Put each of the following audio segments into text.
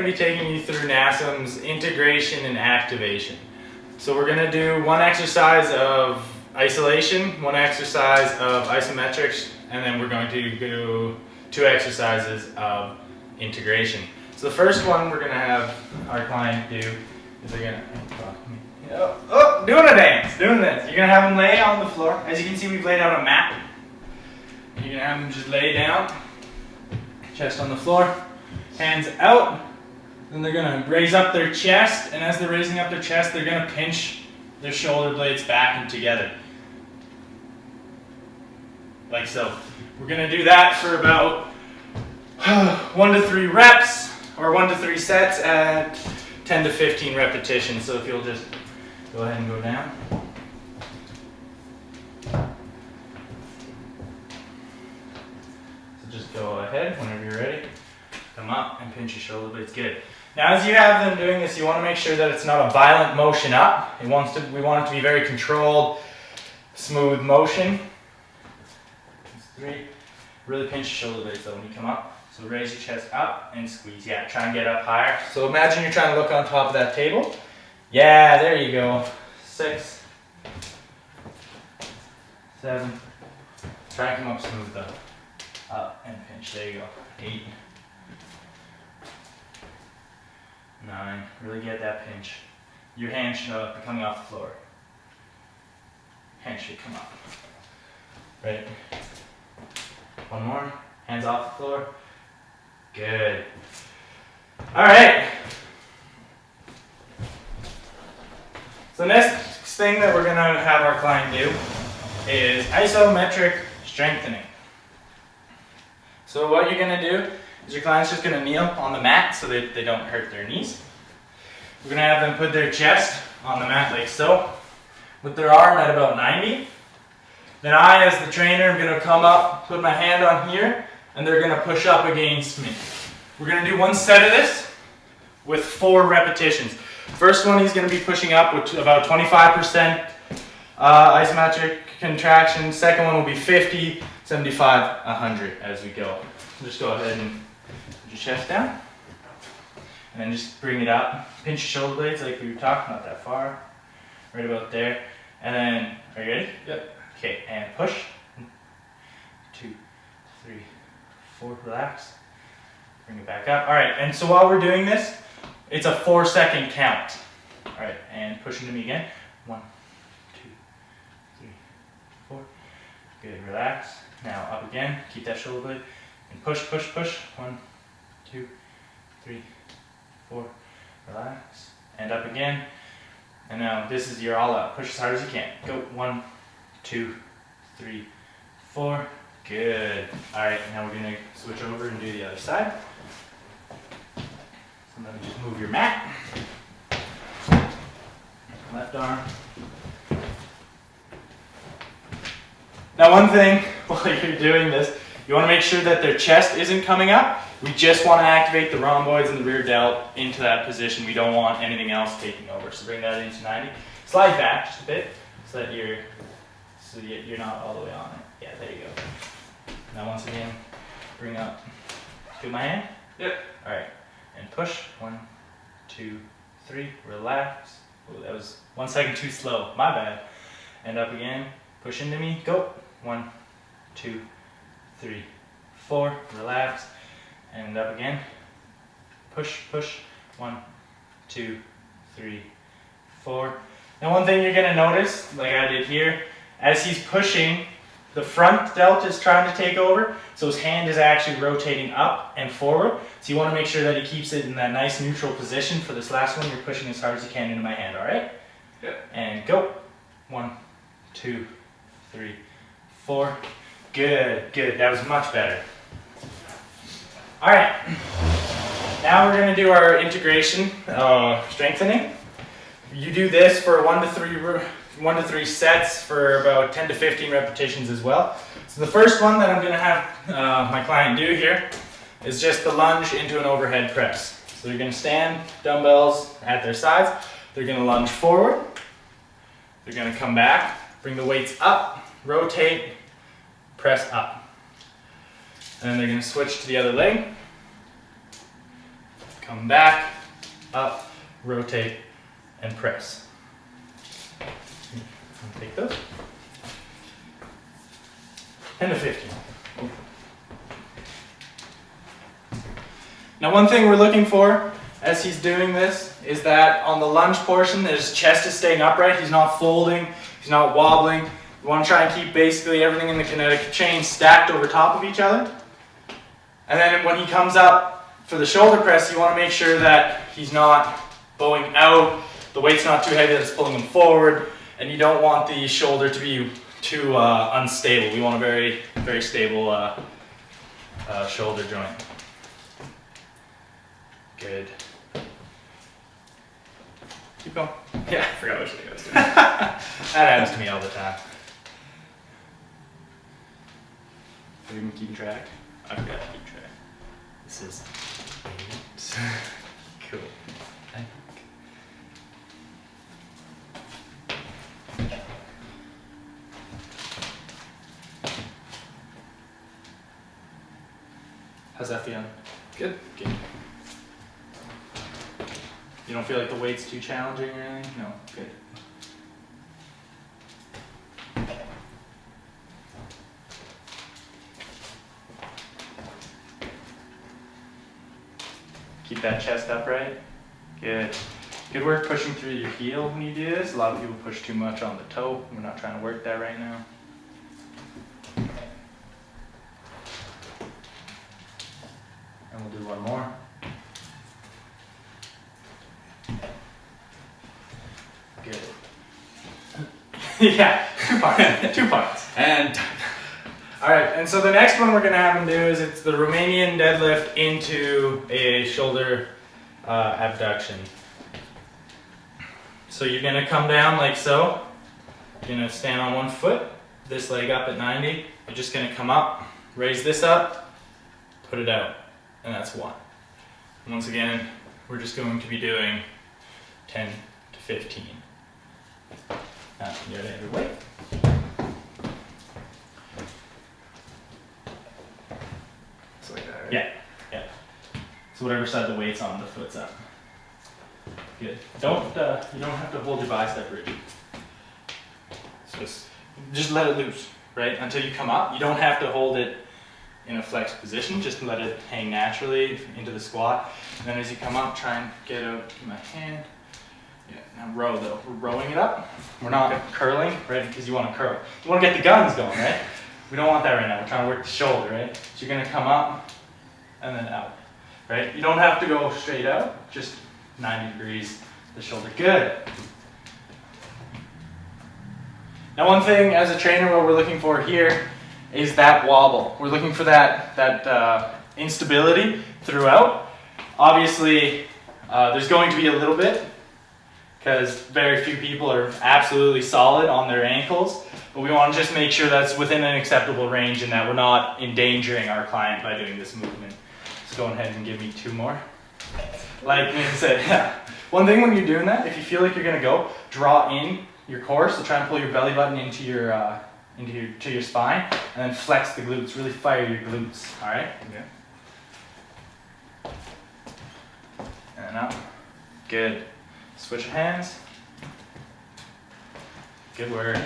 I'm going to be taking you through NASM's integration and activation. So we're going to do one exercise of isolation, one exercise of isometrics, and then we're going to do 2 exercises of integration. So the first one we're going to have our client do is they're going to, doing a dance, doing this. You're going to have them lay on the floor. As you can see, we've laid out a mat. You're going to have them just lay down, chest on the floor, hands out. Then they're going to raise up their chest, and as they're raising up their chest, they're going to pinch their shoulder blades back and together. Like so. We're going to do that for about 1 to 3 reps, or 1 to 3 sets at 10 to 15 repetitions. So if you'll just go ahead and go down. So just go ahead whenever you're ready. Come up and pinch your shoulder blades. Good. Now as you have them doing this, you want to make sure that it's not a violent motion up. We want it to be very controlled, smooth motion. 3. Really pinch your shoulder blades though when you come up. So raise your chest up and squeeze. Yeah, try and get up higher. So imagine you're trying to look on top of that table. Yeah, there you go. 6, 7. Try and come up smooth though. Up and pinch. There you go. 8. 9. Really get that pinch. Your hands should be coming off the floor. Hands should come up. Right. 1 more. Hands off the floor. Good. Alright. So the next thing that we're going to have our client do is isometric strengthening. So what you're going to do is your client's just going to kneel on the mat so that they don't hurt their knees. We're going to have them put their chest on the mat like so, with their arm at about 90. Then I, as the trainer, am going to come up, put my hand on here, and they're going to push up against me. We're going to do 1 set of this with 4 repetitions. First one, he's going to be pushing up with about 25% isometric contraction. Second one will be 50, 75, 100 as we go. Just go ahead and put your chest down. And then just bring it up. Pinch your shoulder blades like we were talking, not that far. Right about there. And then, are you ready? Yep. Okay, and push. 1, 2, 3, 4, relax. Bring it back up. All right, and so while we're doing this, it's a 4-second count. All right, and push into me again. 1, 2, 3, 4. Good, relax. Now up again, keep that shoulder blade. And push, push, push. 1, 2, 3, 4. Relax. And up again. And now this is your all out. Push as hard as you can. Go. 1, 2, 3, 4. Good. Alright, now we're going to switch over and do the other side. So let me just move your mat. Left arm. Now one thing while you're doing this, you want to make sure that their chest isn't coming up. We just want to activate the rhomboids and the rear delt into that position. We don't want anything else taking over. So bring that into 90. Slide back just a bit so that you're not all the way on it. Yeah, there you go. Now once again, bring up. Feel my hand? Yep. All right, and push. 1, 2, 3. Relax. Oh, that was 1 second too slow. My bad. And up again. Push into me. Go. 1, 2, 3, 4. Relax. And up again. Push, push. 1, 2, 3, 4. Now one thing you're going to notice, like I did here, as he's pushing, the front delt is trying to take over, so his hand is actually rotating up and forward. So you want to make sure that he keeps it in that nice neutral position. For this last one, you're pushing as hard as you can into my hand, all right? Yep. And go. 1, 2, 3, 4. Good, good. That was much better. All right. Now we're going to do our integration strengthening. You do this for 1 to 3 sets for about 10 to 15 repetitions as well. So the first one that I'm going to have my client do here is just the lunge into an overhead press. So they're going to stand, dumbbells at their sides. They're going to lunge forward. They're going to come back, bring the weights up, rotate, press up. And then they're going to switch to the other leg. come back, up, rotate, and press. Take those. 10 to 15. Now one thing we're looking for as he's doing this is that on the lunge portion, his chest is staying upright, he's not folding, he's not wobbling. You want to try and keep basically everything in the kinetic chain stacked over top of each other. And then when he comes up for the shoulder press, you want to make sure that he's not bowing out, the weight's not too heavy that's pulling him forward, and you don't want the shoulder to be too unstable. We want a very, very stable shoulder joint. Good. Keep going. Yeah, I forgot which thing I was doing. That happens to me all the time. Have you been keeping track? I forgot to keep track. This is 8. Cool. How's that feeling? Good. Good. You don't feel like the weight's too challenging or anything? No? Good. Keep that chest upright. Good. Good work pushing through your heel when you do this. A lot of people push too much on the toe. We're not trying to work that right now. And we'll do one more. Good. Yeah, 2 parts. 2 parts. And Alright, and so the next one we're going to have him do is it's the Romanian deadlift into a shoulder abduction. So you're going to come down like so. You're going to stand on one foot, this leg up at 90. You're just going to come up, raise this up, put it out, and that's 1. And once again, we're just going to be doing 10 to 15. Now, you're at every weight. so like that, right? Yeah, yeah. So whatever side the weight's on, the foot's up. Good. You don't have to hold your bicep rigid. Just let it loose, right? Until you come up. You don't have to hold it in a flexed position. Just let it hang naturally into the squat. And then as you come up, try and get out my hand. Yeah. Now row though. We're rowing it up. We're not curling, right? Because you want to curl. You want to get the guns going, right? We don't want that right now. We're trying to work the shoulder, right? So you're going to come up and then out, right? You don't have to go straight out. Just 90 degrees the shoulder. Good. Now one thing as a trainer what we're looking for here is that wobble. We're looking for that instability throughout. Obviously there's going to be a little bit because very few people are absolutely solid on their ankles, but we want to just make sure that's within an acceptable range and that we're not endangering our client by doing this movement. So go ahead and give me 2 more. Like I said, yeah. One thing when you're doing that, if you feel like you're going to go, draw in your core, so try and pull your belly button into your spine, and then flex the glutes. Really fire your glutes. All right. Yeah. And up. Good. Switch your hands. Good work.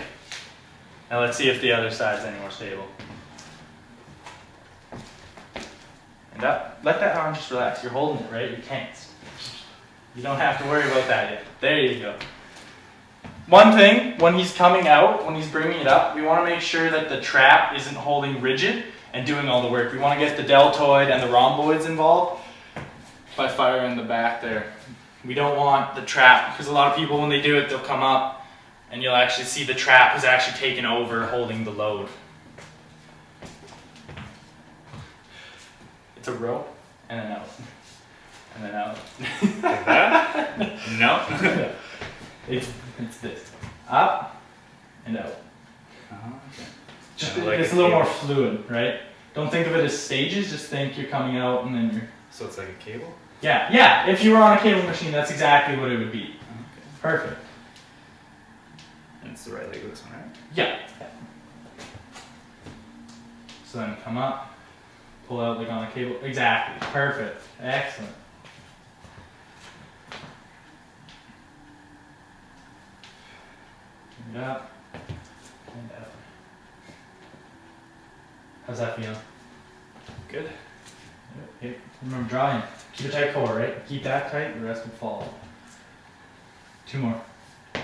Now let's see if the other side's any more stable. And up. Let that arm just relax. You're holding it, right? You can't. You don't have to worry about that yet. There you go. One thing, when he's coming out, when he's bringing it up, we want to make sure that the trap isn't holding rigid and doing all the work. We want to get the deltoid and the rhomboids involved by firing the back there. We don't want the trap, because a lot of people when they do it, they'll come up and you'll actually see the trap is actually taken over holding the load. It's a row and then out. And then out. Like that? No. It's this. Up and out. Okay. Just, Kinda like it's a little more fluid, right? Don't think of it as stages, just think you're coming out and then you're... So it's like a cable? Yeah, if you were on a cable machine, that's exactly what it would be. Okay. Perfect. And it's the right leg of this one, right? Yeah. So then come up, pull out like on a cable. Exactly. Perfect. Excellent. And up. And out. How's that feeling? Good. Okay. Remember drawing. Keep a tight core, right? Keep that tight, the rest will fall. 2 more. I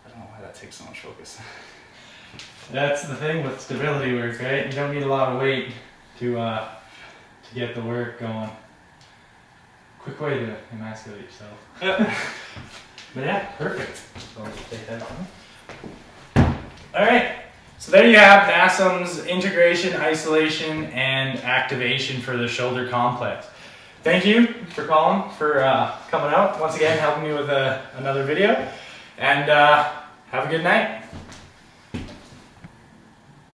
don't know why that takes so much focus. That's the thing with stability work, right? You don't need a lot of weight to get the work going. Quick way to emasculate yourself. But yeah, perfect. So I'll just take that from me. Alright, so there you have NASM's integration, isolation, and activation for the shoulder complex. Thank you for Colin for coming out, once again helping me with another video, and have a good night.